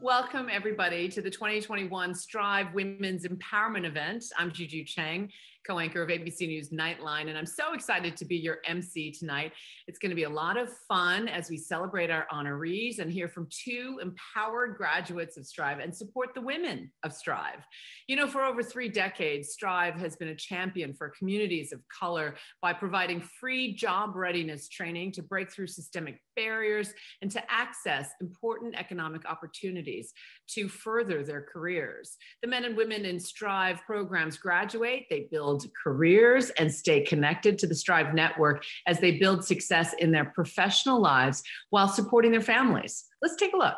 Welcome everybody to the 2021 Strive Women's Empowerment event. I'm Juju Chang, co-anchor of ABC News Nightline, and I'm so excited to be your MC tonight. It's going to be a lot of fun as we celebrate our honorees and hear from two empowered graduates of Strive and support the women of Strive. You know, for over 3 decades, Strive has been a champion for communities of color by providing free job readiness training to break through systemic barriers and to access important economic opportunities to further their careers. The men and women in Strive programs graduate, they build careers and stay connected to the Strive network as they build success in their professional lives while supporting their families. Let's take a look.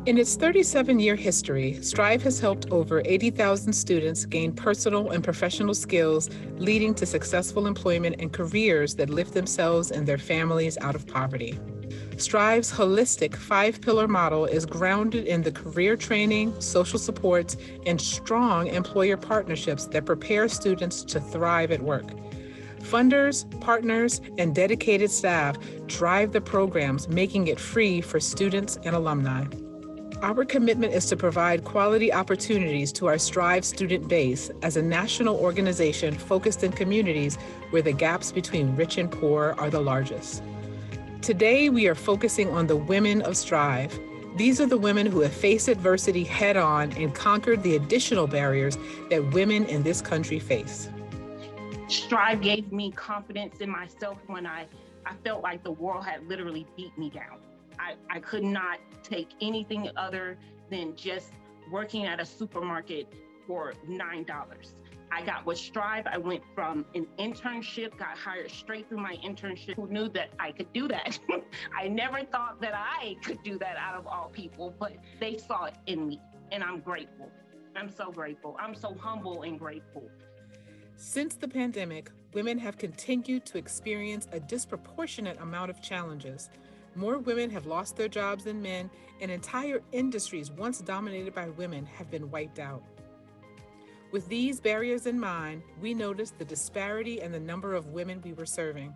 In its 37-year history, Strive has helped over 80,000 students gain personal and professional skills, leading to successful employment and careers that lift themselves and their families out of poverty. Strive's holistic 5-pillar model is grounded in the career training, social supports, and strong employer partnerships that prepare students to thrive at work. Funders, partners, and dedicated staff drive the programs, making it free for students and alumni. Our commitment is to provide quality opportunities to our Strive student base as a national organization focused in communities where the gaps between rich and poor are the largest. Today, we are focusing on the women of Strive. These are the women who have faced adversity head on and conquered the additional barriers that women in this country face. Strive gave me confidence in myself when I felt like the world had literally beat me down. I could not take anything other than just working at a supermarket for $9. I got with Strive. I went from an internship, got hired straight through my internship. Who knew that I could do that? I never thought that I could do that out of all people, but they saw it in me, and I'm grateful. I'm so grateful. I'm so humble and grateful. Since the pandemic, women have continued to experience a disproportionate amount of challenges. More women have lost their jobs than men, and entire industries once dominated by women have been wiped out. With these barriers in mind, we noticed the disparity in the number of women we were serving.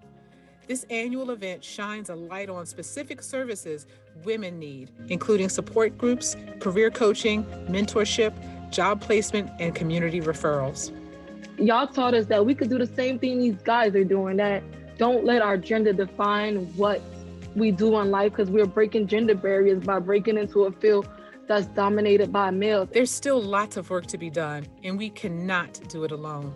This annual event shines a light on specific services women need, including support groups, career coaching, mentorship, job placement, and community referrals. Y'all taught us that we could do the same thing these guys are doing, that don't let our gender define what we do in life, because we're breaking gender barriers by breaking into a field that's dominated by males. There's still lots of work to be done, and we cannot do it alone.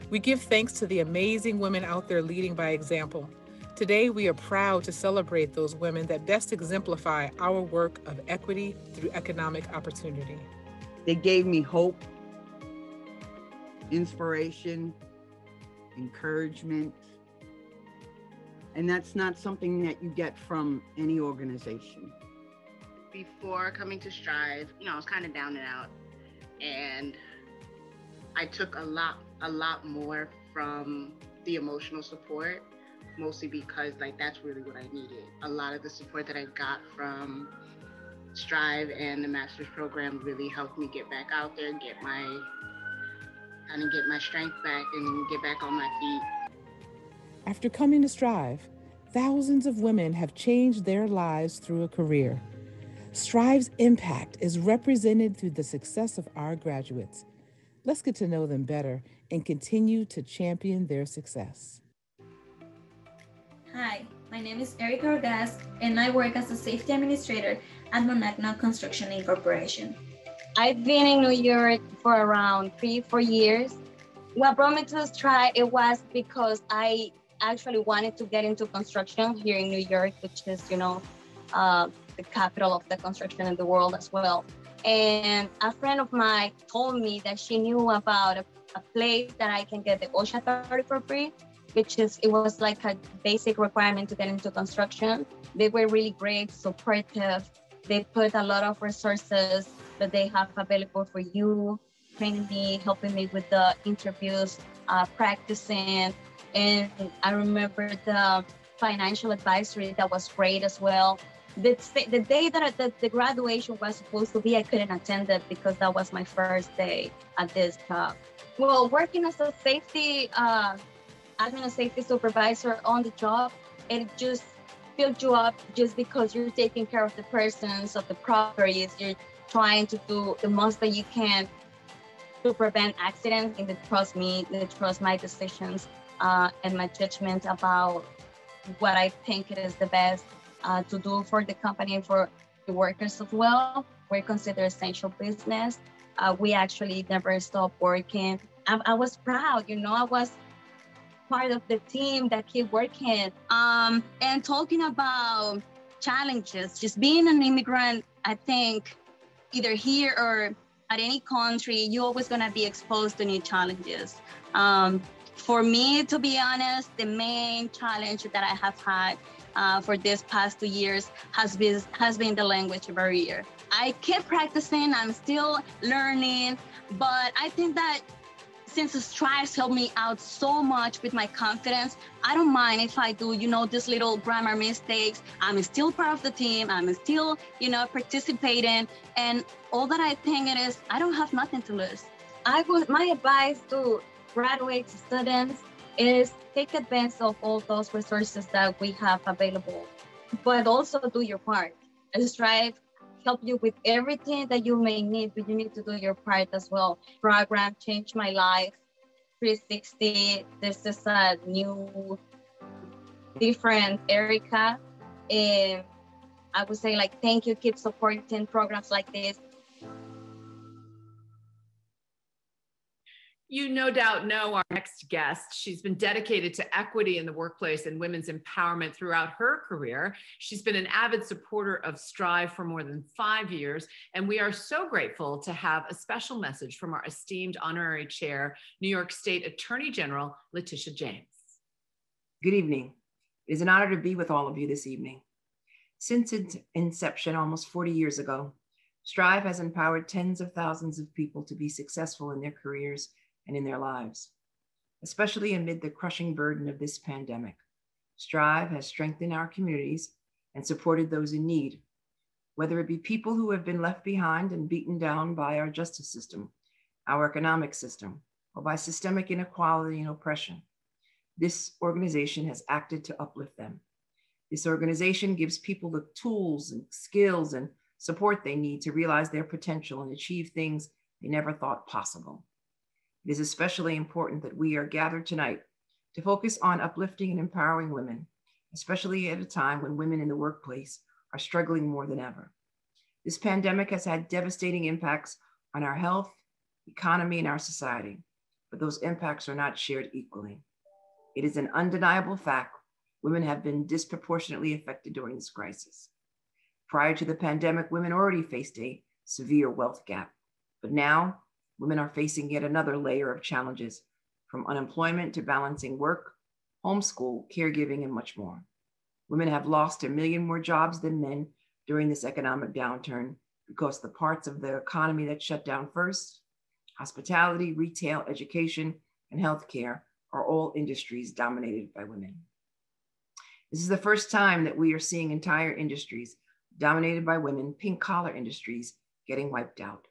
We give thanks to the amazing women out there leading by example. Today, we are proud to celebrate those women that best exemplify our work of equity through economic opportunity. They gave me hope, inspiration, encouragement. And that's not something that you get from any organization. Before coming to Strive, I was kind of down and out, and I took a lot more from the emotional support, mostly because that's really what I needed. A lot of the support that I got from Strive and the master's program really helped me get back out there, get my strength back and get back on my feet. After coming to Strive, thousands of women have changed their lives through a career. Strive's impact is represented through the success of our graduates. Let's get to know them better and continue to champion their success. Hi, my name is Erica Orgaz, and I work as a safety administrator at Monacna Construction Incorporation. I've been in New York for around 3-4 years. What brought me to Strive, it was because I actually wanted to get into construction here in New York, which is, the capital of the construction in the world as well. And a friend of mine told me that she knew about a place that I can get the OSHA 30 for free, it was like a basic requirement to get into construction. They were really great, supportive. They put a lot of resources that they have available for you, training me, helping me with the interviews, practicing. And I remember the financial advisory that was great as well. The day that the graduation was supposed to be, I couldn't attend it because that was my first day at this job. Well, working as a safety, admin and safety supervisor on the job, it just builds you up just because you're taking care of the persons, of the properties. You're trying to do the most that you can to prevent accidents, and they trust me, they trust my decisions and my judgment about what I think it is the best to do for the company and for the workers as well. We're considered essential business. We actually never stopped working. I was proud, you know, I was part of the team that keep working. And talking about challenges, just being an immigrant, I think either here or at any country, you're always gonna be exposed to new challenges. For me, to be honest, the main challenge that I have had for this past 2 years has been the language barrier. I keep practicing, I'm still learning, but I think that since the Strives helped me out so much with my confidence, I don't mind if I do, you know, these little grammar mistakes. I'm still part of the team. I'm still, you know, participating. And all that I think it is, I don't have nothing to lose. My advice to graduate students is take advantage of all those resources that we have available, but also do your part. Strive help you with everything that you may need, but you need to do your part as well. Program changed my life. 360, this is a new, different Erica. And I would say, like, thank you, keep supporting programs like this. You no doubt know our next guest. She's been dedicated to equity in the workplace and women's empowerment throughout her career. She's been an avid supporter of Strive for more than 5 years, and we are so grateful to have a special message from our esteemed honorary chair, New York State Attorney General, Letitia James. Good evening. It is an honor to be with all of you this evening. Since its inception almost 40 years ago, Strive has empowered tens of thousands of people to be successful in their careers and in their lives, especially amid the crushing burden of this pandemic. Strive has strengthened our communities and supported those in need, whether it be people who have been left behind and beaten down by our justice system, our economic system, or by systemic inequality and oppression. This organization has acted to uplift them. This organization gives people the tools and skills and support they need to realize their potential and achieve things they never thought possible. It is especially important that we are gathered tonight to focus on uplifting and empowering women, especially at a time when women in the workplace are struggling more than ever. This pandemic has had devastating impacts on our health, economy, and our society, but those impacts are not shared equally. It is an undeniable fact women have been disproportionately affected during this crisis. Prior to the pandemic, women already faced a severe wealth gap, but now women are facing yet another layer of challenges, from unemployment to balancing work, homeschool, caregiving, and much more. Women have lost 1 million more jobs than men during this economic downturn because the parts of the economy that shut down first, hospitality, retail, education, and healthcare, are all industries dominated by women. This is the first time that we are seeing entire industries dominated by women, pink-collar industries, getting wiped out.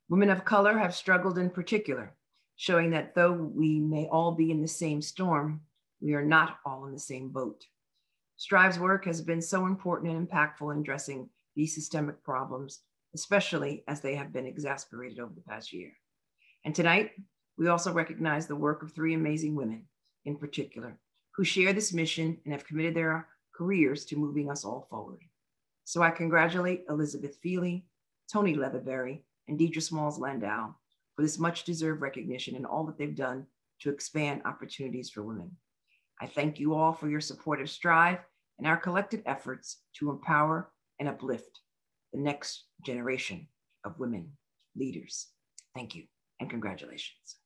Women of color have struggled in particular, showing that though we may all be in the same storm, we are not all in the same boat. Strive's work has been so important and impactful in addressing these systemic problems, especially as they have been exacerbated over the past year. And tonight, we also recognize the work of 3 amazing women in particular, who share this mission and have committed their careers to moving us all forward. So I congratulate Elizabeth Fealy, Tonie Leatherberry, and Deidre Smalls-Landau for this much-deserved recognition and all that they've done to expand opportunities for women. I thank you all for your support of Strive and our collective efforts to empower and uplift the next generation of women leaders. Thank you and congratulations.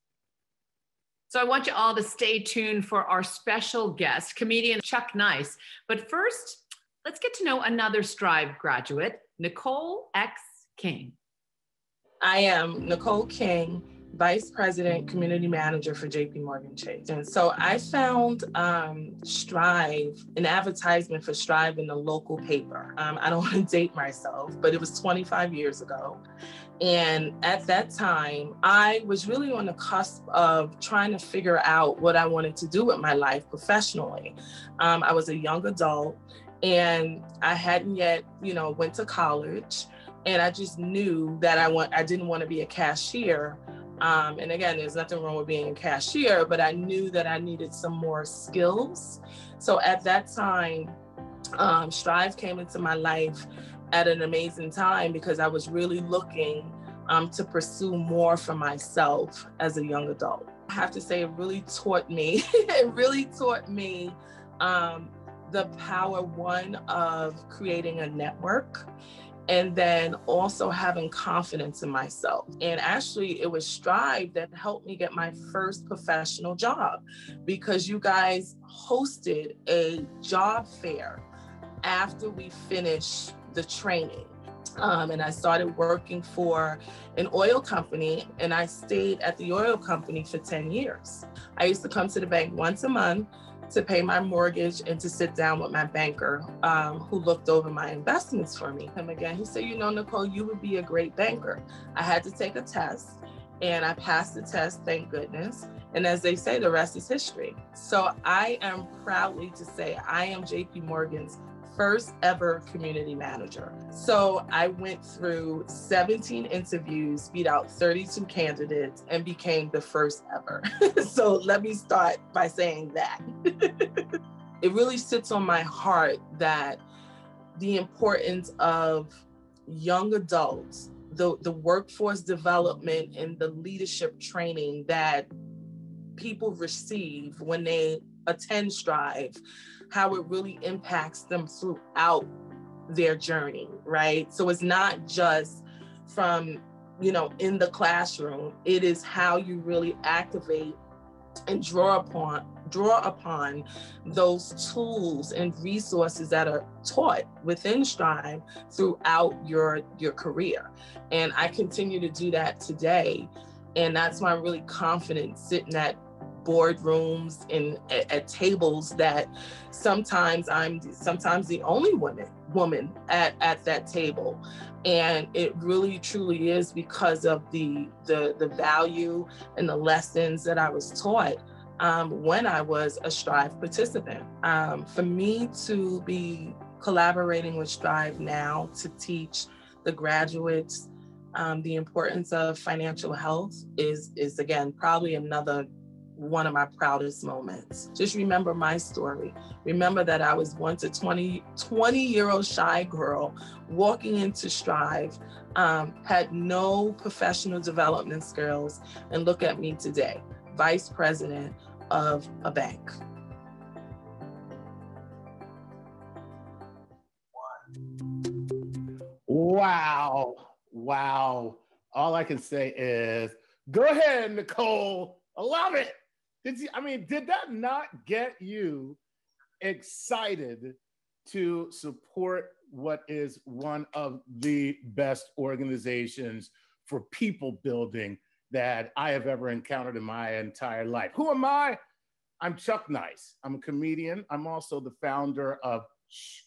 So I want you all to stay tuned for our special guest, comedian Chuck Nice. But first, let's get to know another Strive graduate, Nicole X King. I am Nicole King, Vice President, Community Manager for JP Morgan Chase. And so I found Strive, an advertisement for Strive in the local paper. I don't want to date myself, but it was 25 years ago. And at that time, I was really on the cusp of trying to figure out what I wanted to do with my life professionally. I was a young adult and I hadn't yet, went to college. And I just knew that I didn't want to be a cashier. And again, there's nothing wrong with being a cashier, but I knew that I needed some more skills. So at that time, Strive came into my life at an amazing time because I was really looking to pursue more for myself as a young adult. I have to say it really taught me, the power, one, of creating a network, and then also having confidence in myself. And actually it was Strive that helped me get my first professional job, because you guys hosted a job fair after we finished the training. And I started working for an oil company, and I stayed at the oil company for 10 years. I used to come to the bank once a month to pay my mortgage and to sit down with my banker who looked over my investments for me. And again, he said, Nicole, you would be a great banker. I had to take a test and I passed the test, thank goodness. And as they say, the rest is history. So I am proudly to say I am JP Morgan's first ever community manager. So I went through 17 interviews, beat out 32 candidates, and became the first ever. So let me start by saying that. It really sits on my heart that the importance of young adults, the workforce development and the leadership training that people receive when they attend Strive, how it really impacts them throughout their journey, right? So it's not just from, in the classroom, it is how you really activate and draw upon those tools and resources that are taught within Strive throughout your career. And I continue to do that today. And that's why I'm really confident sitting at boardrooms and at tables that sometimes I'm the only woman at that table. And it really truly is because of the value and the lessons that I was taught when I was a Strive participant. For me to be collaborating with Strive now to teach the graduates the importance of financial health is again, probably another one of my proudest moments. Just remember my story. Remember that I was once a 20-year-old shy girl walking into Strive, had no professional development skills, and look at me today, vice president of a bank. Wow. All I can say is, go ahead, Nicole. I love it. Did that not get you excited to support what is one of the best organizations for people building that I have ever encountered in my entire life? Who am I? I'm Chuck Nice. I'm a comedian. I'm also the founder of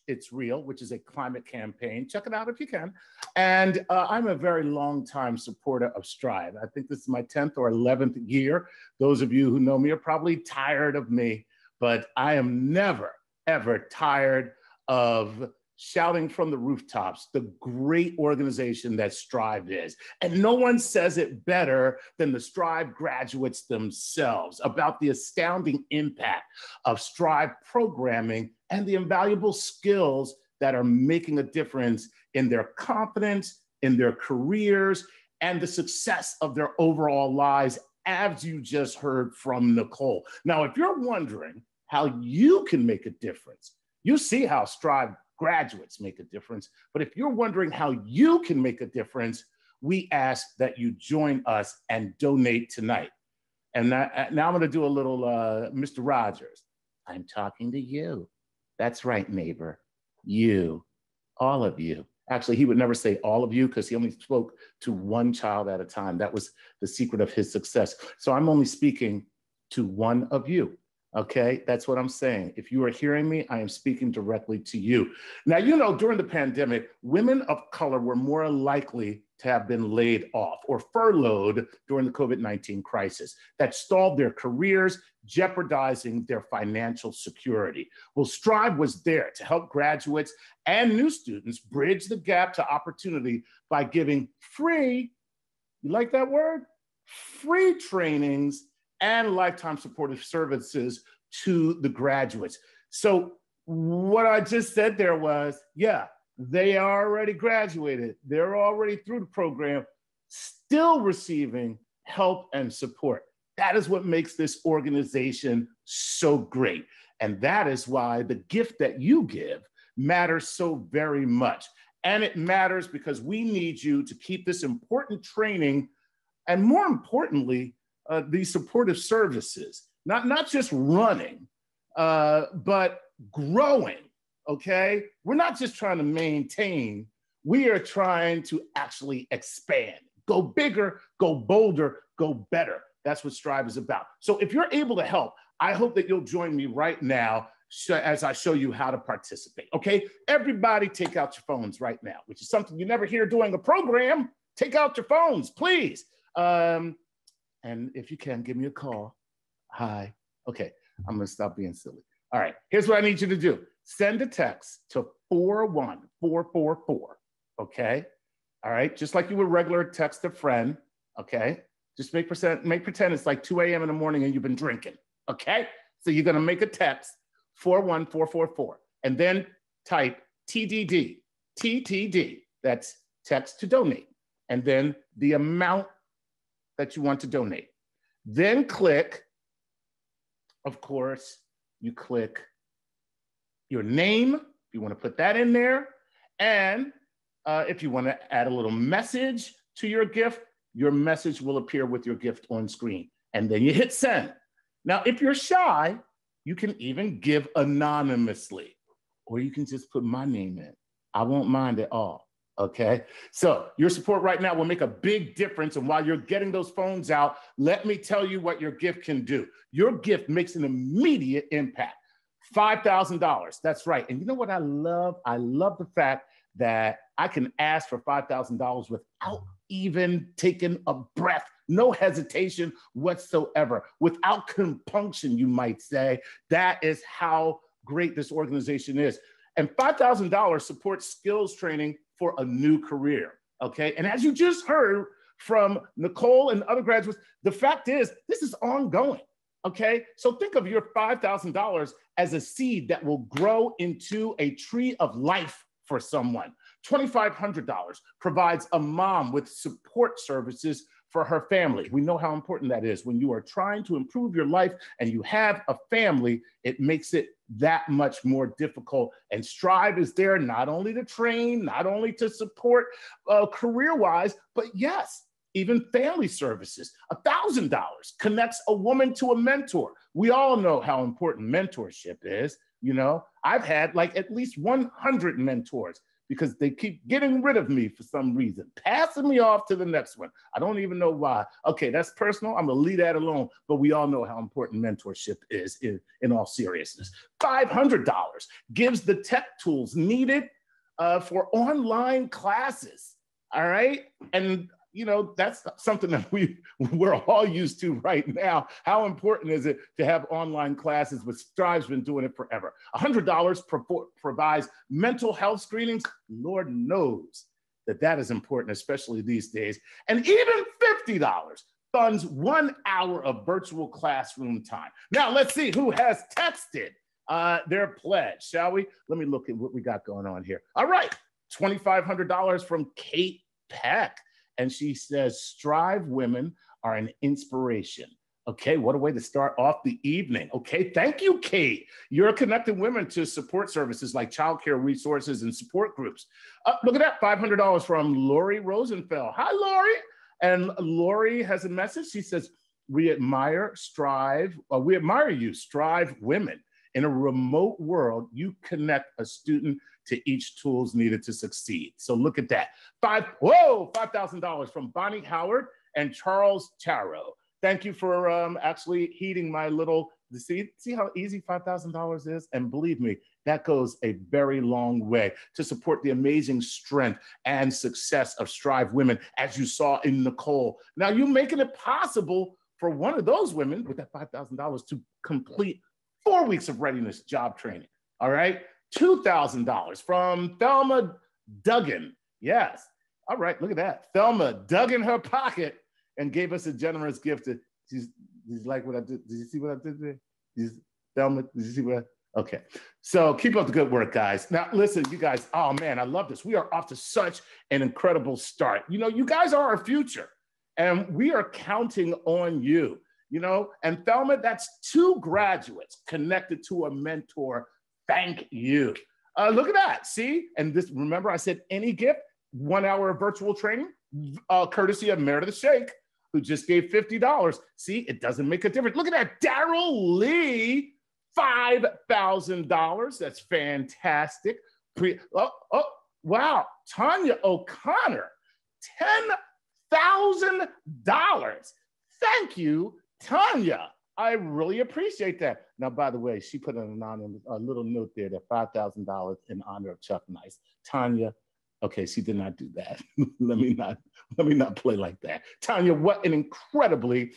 It's Real, which is a climate campaign. Check it out if you can. And I'm a very long time supporter of Strive. I think this is my 10th or 11th year. Those of you who know me are probably tired of me, but I am never, ever tired of shouting from the rooftops the great organization that Strive is. And no one says it better than the Strive graduates themselves about the astounding impact of Strive programming and the invaluable skills that are making a difference in their confidence, in their careers, and the success of their overall lives, as you just heard from Nicole. Now, if you're wondering how you can make a difference, you see how Strive graduates make a difference. But if you're wondering how you can make a difference, we ask that you join us and donate tonight. And now I'm going to do a little Mr. Rogers. I'm talking to you. That's right, neighbor. You, all of you. Actually, he would never say all of you because he only spoke to one child at a time. That was the secret of his success. So I'm only speaking to one of you. Okay, that's what I'm saying. If you are hearing me, I am speaking directly to you. Now, you know, during the pandemic, women of color were more likely to have been laid off or furloughed during the COVID-19 crisis that stalled their careers, jeopardizing their financial security. Well, Strive was there to help graduates and new students bridge the gap to opportunity by giving free, you like that word? Free trainings and lifetime supportive services to the graduates. So what I just said there was, yeah, they already graduated. They're already through the program, still receiving help and support. That is what makes this organization so great. And that is why the gift that you give matters so very much. And it matters because we need you to keep this important training and, more importantly, these supportive services, not just running, but growing, okay? We're not just trying to maintain, we are trying to actually expand, go bigger, go bolder, go better. That's what Strive is about. So if you're able to help, I hope that you'll join me right now as I show you how to participate, okay? Everybody take out your phones right now, which is something you never hear during a program. Take out your phones, please. And if you can, give me a call. Hi. Okay, I'm gonna stop being silly. All right, here's what I need you to do. Send a text to 41444, okay? All right, just like you would regular text a friend, okay? Just make pretend it's like 2 a.m. in the morning and you've been drinking, okay? So you're gonna make a text, 41444, and then type TDD, TTD, that's text to donate, and then the amount that you want to donate. Then click, of course, you click your name, if you want to put that in there. And if you want to add a little message to your gift, your message will appear with your gift on screen. And then you hit send. Now, if you're shy, you can even give anonymously, or you can just put my name in. I won't mind at all. Okay, so your support right now will make a big difference. And while you're getting those phones out, let me tell you what your gift can do. Your gift makes an immediate impact. $5,000, that's right. And you know what I love? I love the fact that I can ask for $5,000 without even taking a breath, no hesitation whatsoever, without compunction, you might say. That is how great this organization is. And $5,000 supports skills training for a new career, okay? And as you just heard from Nicole and other graduates, the fact is, this is ongoing, okay? So think of your $5,000 as a seed that will grow into a tree of life for someone. $2,500 provides a mom with support services for her family. We know how important that is. When you are trying to improve your life and you have a family, it makes it that much more difficult. And Strive is there not only to train, not only to support career-wise, but yes, even family services. $1,000 connects a woman to a mentor. We all know how important mentorship is. You know, I've had like at least 100 mentors because they keep getting rid of me for some reason, passing me off to the next one. I don't even know why. Okay, that's personal. I'm gonna leave that alone, but we all know how important mentorship is in all seriousness. $500 gives the tech tools needed for online classes, all right? And you know, that's something that we're all used to right now. How important is it to have online classes? But Strive's been doing it forever. $100 provides mental health screenings. Lord knows that is important, especially these days. And even $50 funds 1 hour of virtual classroom time. Now let's see who has texted their pledge, shall we? Let me look at what we got going on here. All right, $2,500 from Kate Peck. And she says, Strive women are an inspiration. Okay, what a way to start off the evening. Okay, thank you, Kate. You're connecting women to support services like childcare resources and support groups. Look at that, $500 from Lori Rosenfeld. Hi, Lori. And Lori has a message. She says, we admire you, Strive women. In a remote world, you connect a student to each tools needed to succeed. So look at that. $5,000 from Bonnie Howard and Charles Charo. Thank you for actually heeding my little, see how easy $5,000 is? And believe me, that goes a very long way to support the amazing strength and success of Strive Women, as you saw in Nicole. Now you're making it possible for one of those women with that $5,000 to complete 4 weeks of readiness job training, all right? $2,000 from Thelma Duggan. Yes, all right, look at that. Thelma dug in her pocket and gave us a generous gift. She's like what I did. Did you see what I did there? Thelma, did you see what I, okay. So keep up the good work, guys. Now listen, you guys, oh man, I love this. We are off to such an incredible start. You know, you guys are our future and we are counting on you, you know, and Thelma, that's 2 graduates connected to a mentor. Thank you. Look at that, see? And this, remember I said any gift, 1 hour of virtual training, courtesy of Meredith Shake, who just gave $50. See, it doesn't make a difference. Look at that, Daryl Lee, $5,000. That's fantastic. Wow, Tanya O'Connor, $10,000. Thank you, Tanya. I really appreciate that. Now, by the way, she put a little note there that $5,000 in honor of Chuck Nice. Tanya, okay, she did not do that. let me not play like that. Tanya, what an incredibly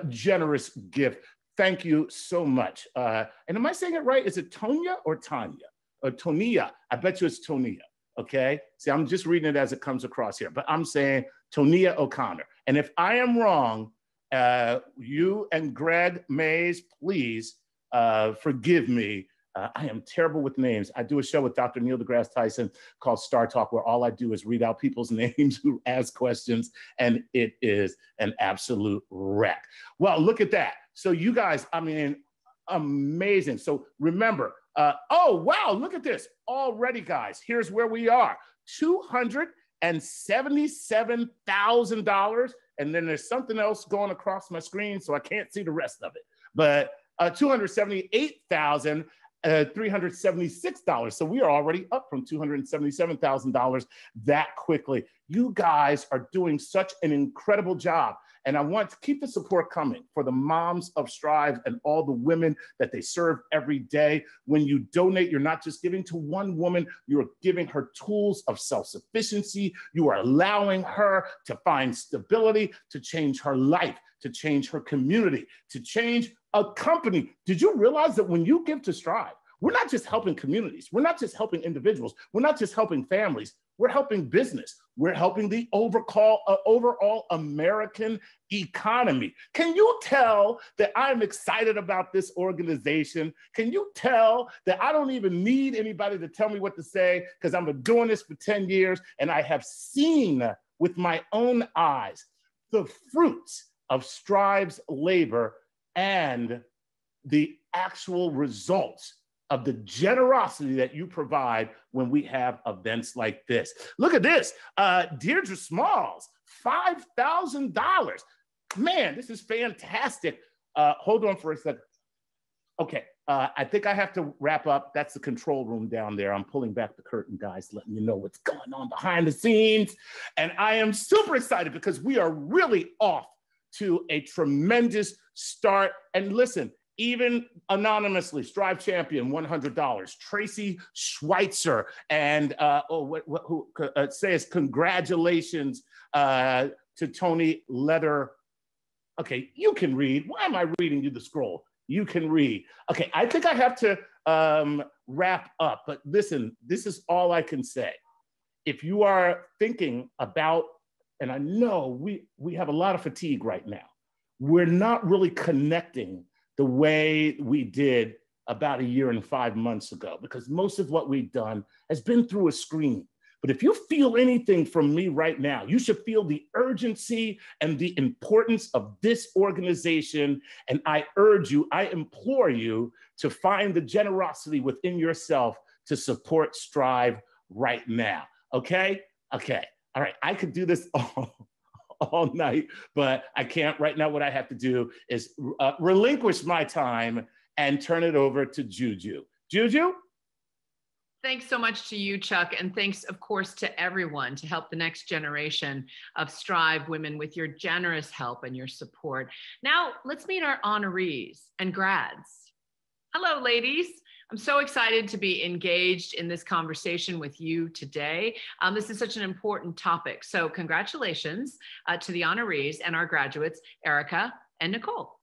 generous gift. Thank you so much. And am I saying it right? Is it Tonya or Tanya? Or Tonia? I bet you it's Tonia, okay? See, I'm just reading it as it comes across here, but I'm saying Tonia O'Connor. And if I am wrong, you and Greg Mays, please forgive me. I am terrible with names. I do a show with Dr. Neil deGrasse Tyson called Star Talk, where all I do is read out people's names who ask questions, and it is an absolute wreck. Well, look at that. So you guys, I mean, amazing. So remember, oh, wow, look at this. Already, guys, here's where we are. $277,000. And then there's something else going across my screen, so I can't see the rest of it. But $278,376. So we are already up from $277,000 that quickly. You guys are doing such an incredible job. And I want to keep the support coming for the moms of Strive and all the women that they serve every day. When you donate, you're not just giving to one woman, you're giving her tools of self-sufficiency. You are allowing her to find stability, to change her life, to change her community, to change a company. Did you realize that when you give to Strive, we're not just helping communities, we're not just helping individuals, we're not just helping families, we're helping business. We're helping the overall American economy. Can you tell that I'm excited about this organization? Can you tell that I don't even need anybody to tell me what to say, because I've been doing this for 10 years and I have seen with my own eyes the fruits of Strive's labor and the actual results of the generosity that you provide when we have events like this. Look at this, Deidre Smalls, $5,000. Man, this is fantastic. Hold on for a second. Okay, I think I have to wrap up. That's the control room down there. I'm pulling back the curtain, guys, letting you know what's going on behind the scenes. And I am super excited because we are really off to a tremendous start. And listen, even anonymously, Strive Champion, $100. Tracy Schweitzer, and who says congratulations to Tonie Leather. Okay, you can read. Why am I reading you the scroll? You can read. Okay, I think I have to wrap up, but listen, this is all I can say. If you are thinking about, and I know we have a lot of fatigue right now, we're not really connecting the way we did about 1 year and 5 months ago, because most of what we've done has been through a screen. But if you feel anything from me right now, you should feel the urgency and the importance of this organization. And I urge you, I implore you to find the generosity within yourself to support Strive right now. Okay? Okay. All right. I could do this all night, but I can't right now. What I have to do is relinquish my time and turn it over to Juju. Juju? Thanks so much to you, Chuck, and thanks, of course, to everyone to help the next generation of Strive women with your generous help and your support. Now, let's meet our honorees and grads. Hello, ladies. I'm so excited to be engaged in this conversation with you today. This is such an important topic. So congratulations to the honorees and our graduates, Erica and Nicole.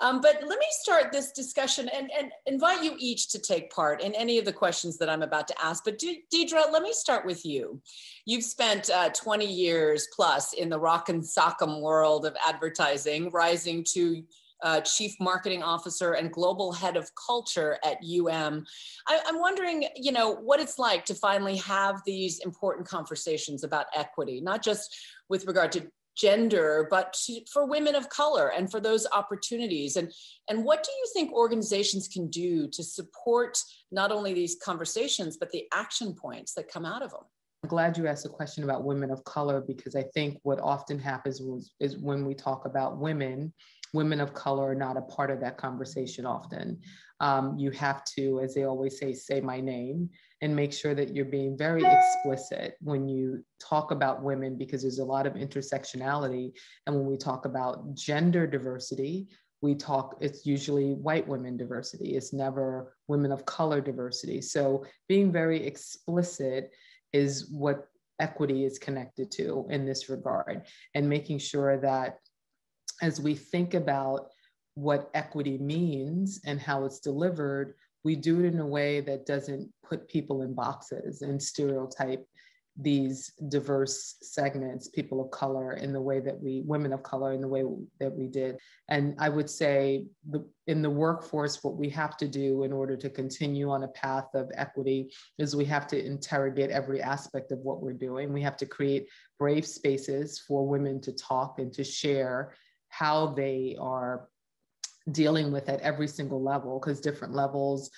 But let me start this discussion and invite you each to take part in any of the questions that I'm about to ask. But Deidre, let me start with you. You've spent 20 years plus in the rock and sock'em world of advertising, rising to Chief Marketing Officer and Global Head of Culture at I'm wondering, what it's like to finally have these important conversations about equity, not just with regard to gender, but for women of color and for those opportunities. And what do you think organizations can do to support not only these conversations, but the action points that come out of them? I'm glad you asked a question about women of color, because I think what often happens is when we talk about women of color are not a part of that conversation often. You have to, as they always say my name, and make sure that you're being very explicit when you talk about women, because there's a lot of intersectionality. And when we talk about gender diversity, it's usually white women diversity. It's never women of color diversity. So being very explicit is what equity is connected to in this regard, and making sure that as we think about what equity means and how it's delivered, we do it in a way that doesn't put people in boxes and stereotype these diverse segments, people of color, in the way that women of color, in the way that we did. And I would say in the workforce, what we have to do in order to continue on a path of equity is we have to interrogate every aspect of what we're doing. We have to create brave spaces for women to talk and to share how they are dealing with at every single level, because different levels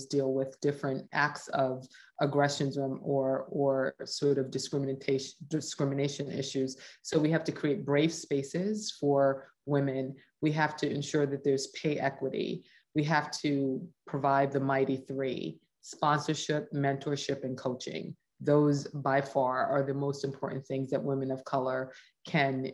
deal with different acts of aggressions or sort of discrimination issues. So we have to create brave spaces for women. We have to ensure that there's pay equity. We have to provide the mighty three: sponsorship, mentorship, and coaching. Those by far are the most important things that women of color can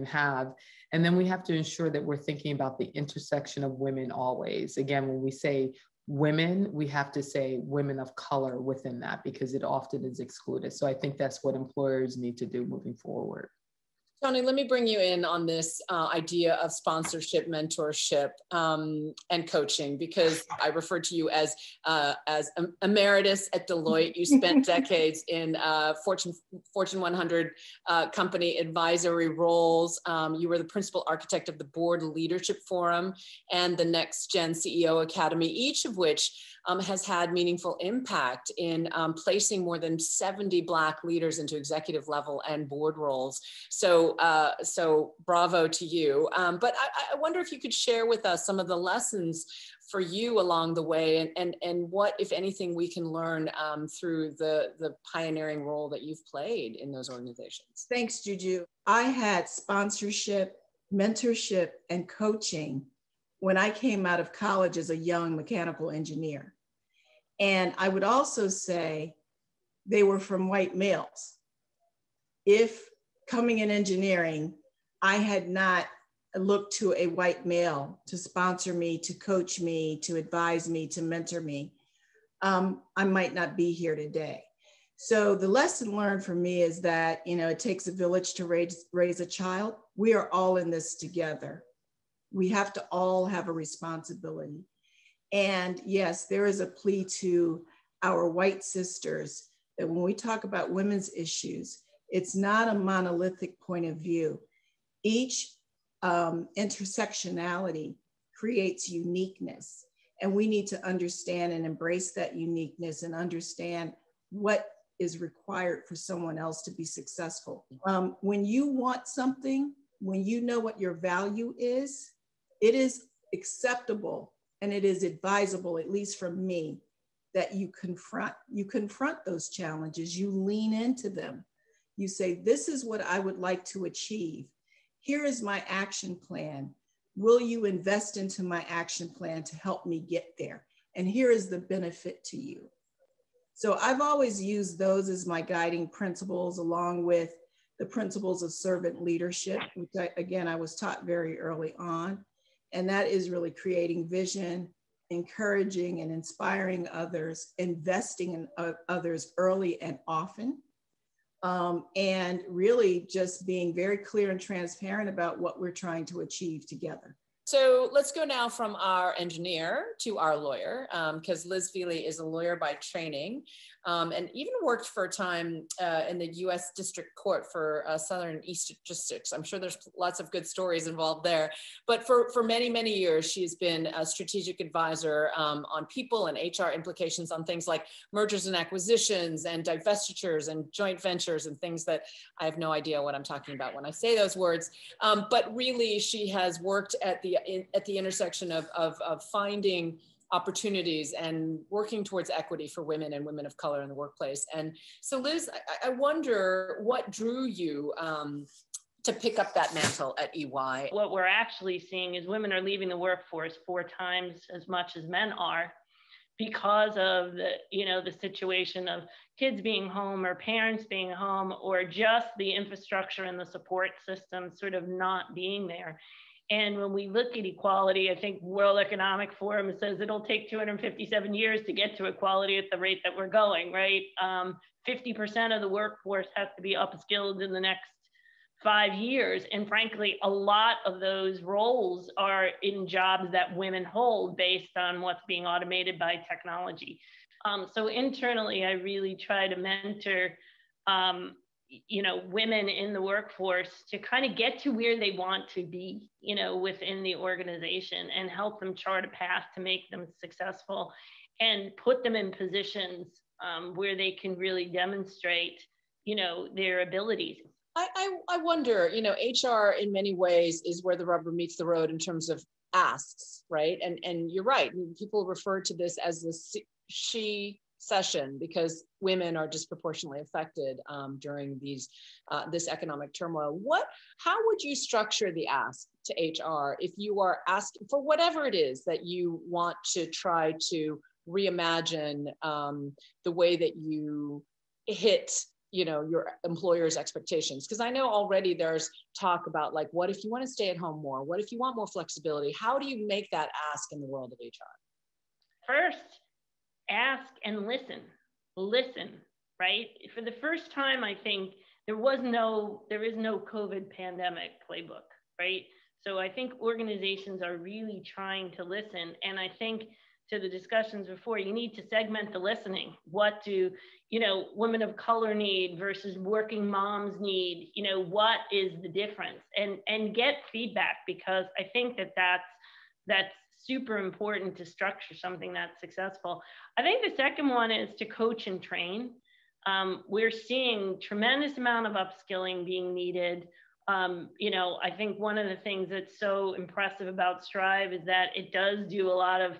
have. And then we have to ensure that we're thinking about the intersection of women always. Again, when we say women, we have to say women of color within that, because it often is excluded. So I think that's what employers need to do moving forward. Tonie, let me bring you in on this idea of sponsorship, mentorship, and coaching, because I refer to you as emeritus at Deloitte. You spent decades in Fortune 100 company advisory roles. You were the principal architect of the Board Leadership Forum and the Next Gen CEO Academy, each of which has had meaningful impact in placing more than 70 Black leaders into executive level and board roles. So bravo to you. But I wonder if you could share with us some of the lessons for you along the way, and what, if anything, we can learn through the pioneering role that you've played in those organizations. Thanks, Juju. I had sponsorship, mentorship, and coaching when I came out of college as a young mechanical engineer. And I would also say they were from white males. If coming in engineering, I had not looked to a white male to sponsor me, to coach me, to advise me, to mentor me, I might not be here today. So the lesson learned for me is that, it takes a village to raise a child. We are all in this together. We have to all have a responsibility. And yes, there is a plea to our white sisters that when we talk about women's issues, it's not a monolithic point of view. Each intersectionality creates uniqueness, and we need to understand and embrace that uniqueness and understand what is required for someone else to be successful. When you want something, when you know what your value is, it is acceptable and it is advisable, at least for me, that you confront those challenges, you lean into them. You say, this is what I would like to achieve. Here is my action plan. will you invest into my action plan to help me get there? And here is the benefit to you. So I've always used those as my guiding principles, along with the principles of servant leadership, which I was taught very early on. And that is really creating vision, encouraging and inspiring others, investing in others early and often, and really just being very clear and transparent about what we're trying to achieve together. So let's go now from our engineer to our lawyer, because Liz Fealy is a lawyer by training, and even worked for a time in the U.S. District Court for Southern East Districts. I'm sure there's lots of good stories involved there. But for many, many years, she's been a strategic advisor on people and HR implications on things like mergers and acquisitions and divestitures and joint ventures and things that I have no idea what I'm talking about when I say those words. But really, she has worked at the intersection of finding opportunities and working towards equity for women and women of color in the workplace. And so Liz, I wonder what drew you to pick up that mantle at EY? What we're actually seeing is women are leaving the workforce 4 times as much as men are because of the situation of kids being home or parents being home, or just the infrastructure and the support system sort of not being there. And when we look at equality, I think World Economic Forum says it'll take 257 years to get to equality at the rate that we're going, right? 50% of the workforce has to be upskilled in the next 5 years. And frankly, a lot of those roles are in jobs that women hold based on what's being automated by technology. So internally, I really try to mentor women in the workforce to kind of get to where they want to be, within the organization, and help them chart a path to make them successful and put them in positions where they can really demonstrate, their abilities. I wonder, HR in many ways is where the rubber meets the road in terms of asks, right? And you're right. People refer to this as the she session because women are disproportionately affected during this economic turmoil. How would you structure the ask to HR if you are asking for whatever it is that you want to try to reimagine the way that you hit your employer's expectations? Because I know already there's talk about like, what if you want to stay at home more? What if you want more flexibility? How do you make that ask in the world of HR? First, ask and listen, right? For the first time, I think there is no COVID pandemic playbook, right? So I think organizations are really trying to listen. And I think to the discussions before, you need to segment the listening. What do, women of color need versus working moms need? What is the difference? And get feedback, because I think that's super important to structure something that's successful. I think the second one is to coach and train. We're seeing tremendous amount of upskilling being needed. I think one of the things that's so impressive about Strive is that it does do a lot of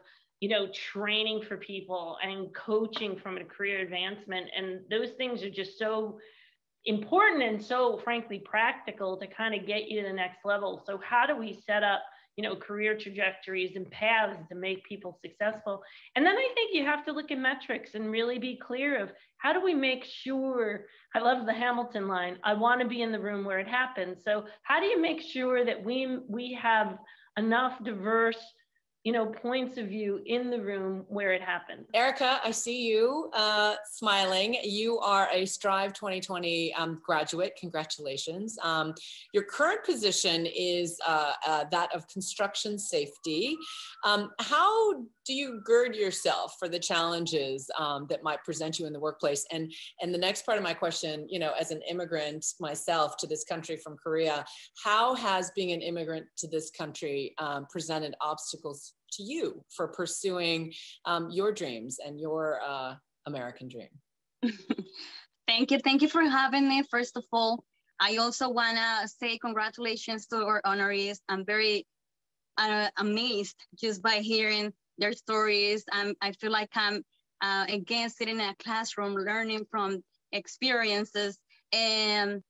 training for people and coaching from a career advancement. And those things are just so important and so frankly practical to kind of get you to the next level. So how do we set up career trajectories and paths to make people successful? And then I think you have to look at metrics and really be clear of how do we make sure, I love the Hamilton line, I want to be in the room where it happens. So how do you make sure that we have enough diverse points of view in the room where it happens? Erica, I see you smiling. You are a Strive 2020 graduate. Congratulations. Your current position is that of construction safety. How do you gird yourself for the challenges that might present you in the workplace? And the next part of my question, as an immigrant myself to this country from Korea, how has being an immigrant to this country presented obstacles to you for pursuing your dreams and your American dream? Thank you for having me. First of all, I also want to say congratulations to our honorees. I'm very amazed just by hearing their stories. I feel like I'm again sitting in a classroom learning from experiences. And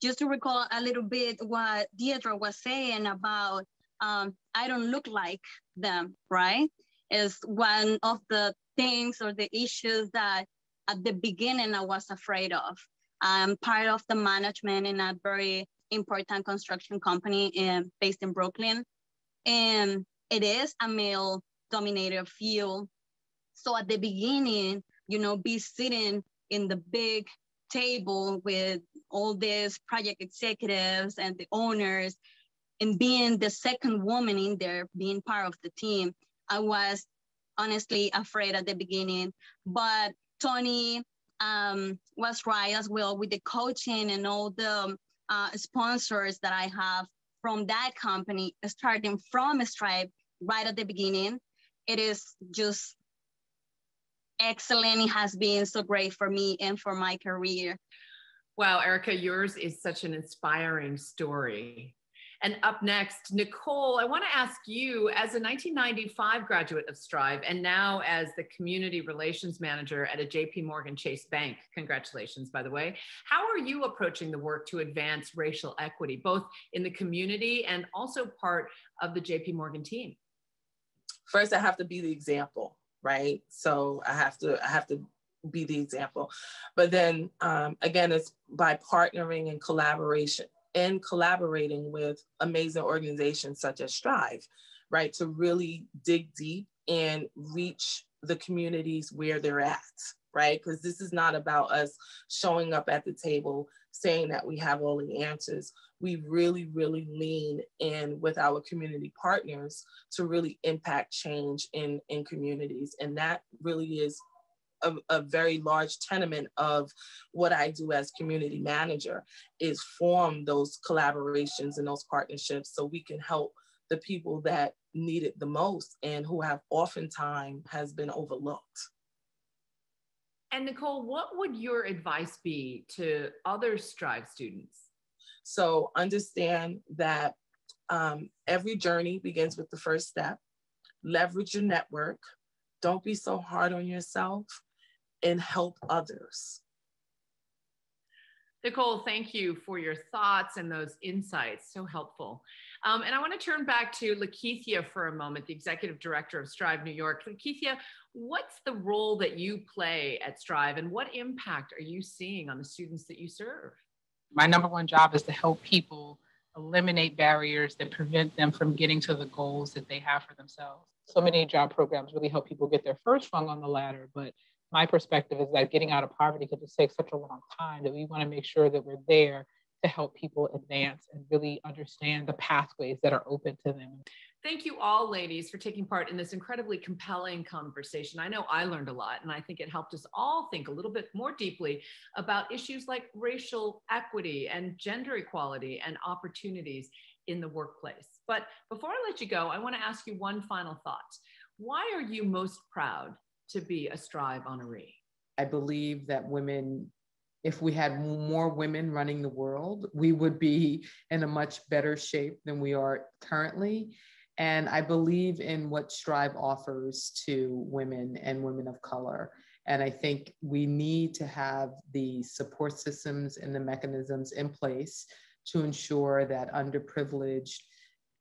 just to recall a little bit what Deidre was saying about I don't look like them, right? Is one of the things or the issues that at the beginning I was afraid of. I'm part of the management in a very important construction company based in Brooklyn. And it is a male-dominated field. So at the beginning, you know, be sitting in the big table with all these project executives and the owners and being the second woman in there, being part of the team, I was honestly afraid at the beginning. But Tonie was right as well with the coaching and all the sponsors that I have from that company, starting from Strive right at the beginning. It is just excellent. It has been so great for me and for my career. Wow, Erica, yours is such an inspiring story. And up next, Nicole, I want to ask you, as a 1995 graduate of Strive and now as the Community Relations Manager at a JP Morgan Chase Bank, congratulations, by the way, how are you approaching the work to advance racial equity, both in the community and also part of the JP Morgan team? First, I have to be the example, right? So I have to be the example. But then again, it's by partnering and collaborating with amazing organizations such as Strive, right? To really dig deep and reach the communities where they're at, right? Because this is not about us showing up at the table saying that we have all the answers. We really, really lean in with our community partners to really impact change in communities. And that really is a very large tenement of what I do as community manager, is form those collaborations and those partnerships so we can help the people that need it the most and who have oftentimes has been overlooked. And Nicole, what would your advice be to other Strive students? So understand that every journey begins with the first step. Leverage your network. Don't be so hard on yourself, and help others. Nicole, thank you for your thoughts and those insights. So helpful. And I want to turn back to Letitia for a moment, the Executive Director of Strive New York. Letitia, what's the role that you play at Strive and what impact are you seeing on the students that you serve? My number one job is to help people eliminate barriers that prevent them from getting to the goals that they have for themselves. So many job programs really help people get their first rung on the ladder, but my perspective is that getting out of poverty could just take such a long time that we want to make sure that we're there to help people advance and really understand the pathways that are open to them. Thank you all, ladies, for taking part in this incredibly compelling conversation. I know I learned a lot, and I think it helped us all think a little bit more deeply about issues like racial equity and gender equality and opportunities in the workplace. But before I let you go, I want to ask you one final thought. Why are you most proud to be a Strive honoree? I believe that women, if we had more women running the world, we would be in a much better shape than we are currently. And I believe in what Strive offers to women and women of color. And I think we need to have the support systems and the mechanisms in place to ensure that underprivileged,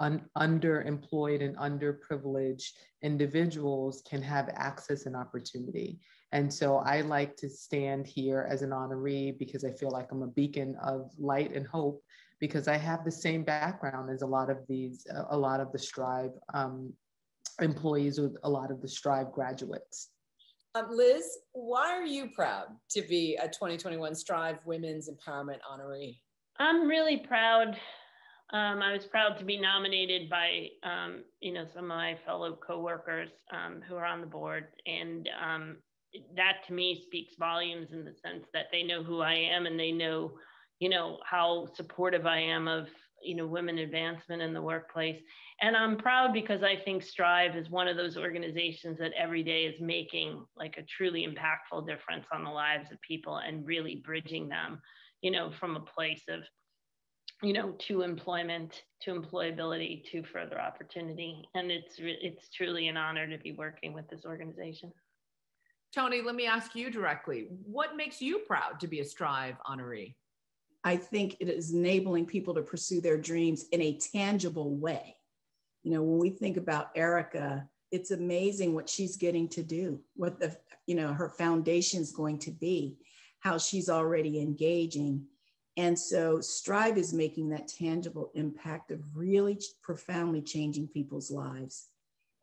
underemployed and underprivileged individuals can have access and opportunity. And so I like to stand here as an honoree because I feel like I'm a beacon of light and hope, because I have the same background as a lot of the Strive employees or a lot of the Strive graduates. Liz, why are you proud to be a 2021 Strive Women's Empowerment honoree? I'm really proud. I was proud to be nominated by, some of my fellow coworkers who are on the board. And that to me speaks volumes in the sense that they know who I am and they know, how supportive I am of, women advancement in the workplace. And I'm proud because I think Strive is one of those organizations that every day is making like a truly impactful difference on the lives of people and really bridging them, from a place of, to employment, to employability, to further opportunity. And it's truly an honor to be working with this organization. Tonie, let me ask you directly. What makes you proud to be a Strive honoree? I think it is enabling people to pursue their dreams in a tangible way. You know, when we think about Erica, it's amazing what she's getting to do, what the, you know, her foundation's going to be, how she's already engaging. And so Strive is making that tangible impact of really profoundly changing people's lives.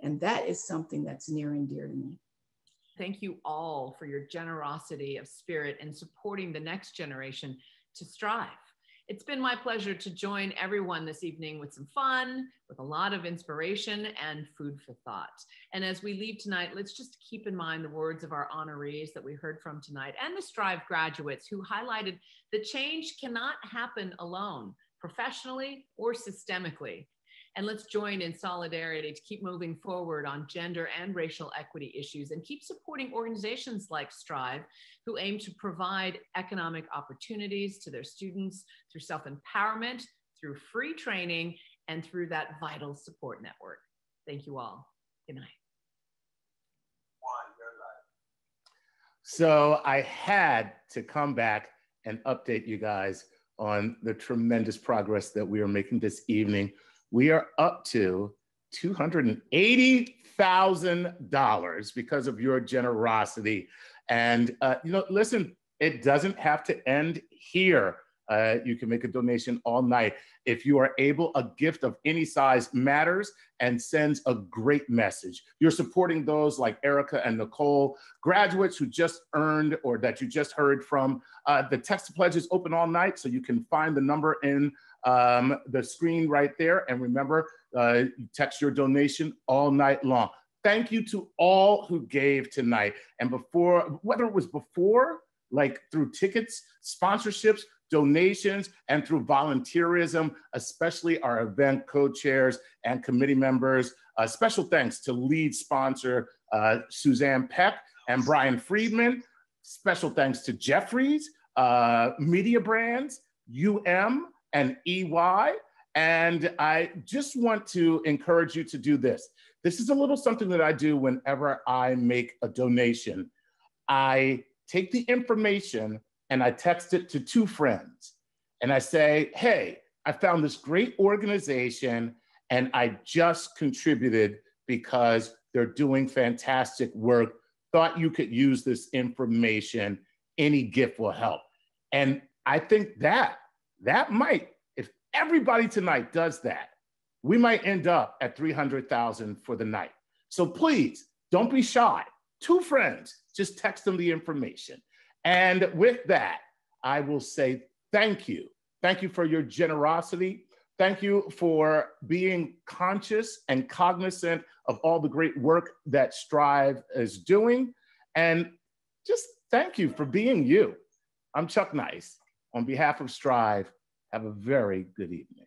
And that is something that's near and dear to me. Thank you all for your generosity of spirit in supporting the next generation to strive. It's been my pleasure to join everyone this evening with some fun, with a lot of inspiration and food for thought. And as we leave tonight, let's just keep in mind the words of our honorees that we heard from tonight and the Strive graduates who highlighted that change cannot happen alone, professionally or systemically. And let's join in solidarity to keep moving forward on gender and racial equity issues and keep supporting organizations like Strive, who aim to provide economic opportunities to their students through self-empowerment, through free training, and through that vital support network. Thank you all. Good night. So I had to come back and update you guys on the tremendous progress that we are making this evening. We are up to $280,000 because of your generosity. And, you know, listen, it doesn't have to end here. You can make a donation all night. If you are able, a gift of any size matters and sends a great message. You're supporting those like Erica and Nicole, graduates who just earned or that you just heard from. The text to pledge is open all night, so you can find the number in the screen right there. And remember, you text your donation all night long. Thank you to all who gave tonight. And before, whether it was before, like through tickets, sponsorships, donations, and through volunteerism, especially our event co-chairs and committee members. Special thanks to lead sponsor Suzanne Peck and Brian Friedman. Special thanks to Jeffries, Media Brands, UM, and EY. And I just want to encourage you to do this. This is a little something that I do whenever I make a donation. I take the information and I text it to 2 friends. And I say, hey, I found this great organization and I just contributed because they're doing fantastic work. Thought you could use this information. Any gift will help. And I think that might, if everybody tonight does that, we might end up at $300,000 for the night. So please, don't be shy. 2 friends, just text them the information. And with that, I will say thank you. Thank you for your generosity. Thank you for being conscious and cognizant of all the great work that Strive is doing. And just thank you for being you. I'm Chuck Nice. On behalf of Strive, have a very good evening.